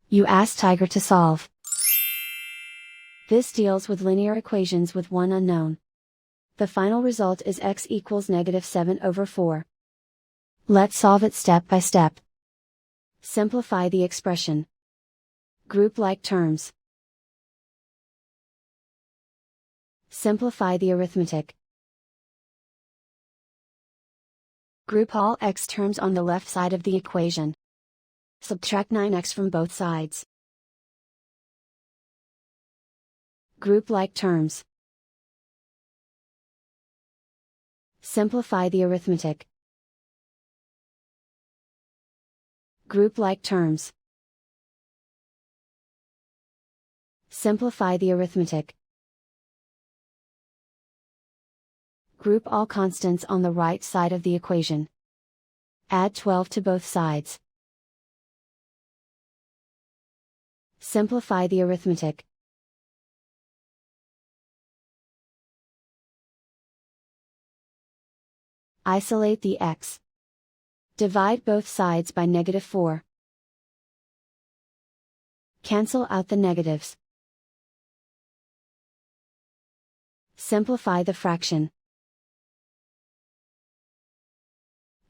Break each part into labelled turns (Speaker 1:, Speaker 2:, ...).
Speaker 1: You ask Tiger to solve. This deals with linear equations with one unknown. The final result is x equals -7/4. Let's solve it step by step. Simplify the expression. Group like terms. Simplify the arithmetic. Group all x terms on the left side of the equation. Subtract 9x from both sides. Group like terms. Simplify the arithmetic. Group like terms. Simplify the arithmetic. Group all constants on the right side of the equation. Add 12 to both sides. Simplify the arithmetic. Isolate the x. Divide both sides by -4. Cancel out the negatives. Simplify the fraction.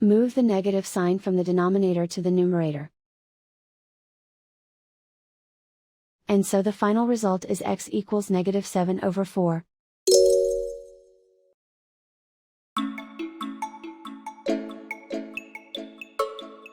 Speaker 1: Move the negative sign from the denominator to the numerator. And so the final result is x equals -7/4.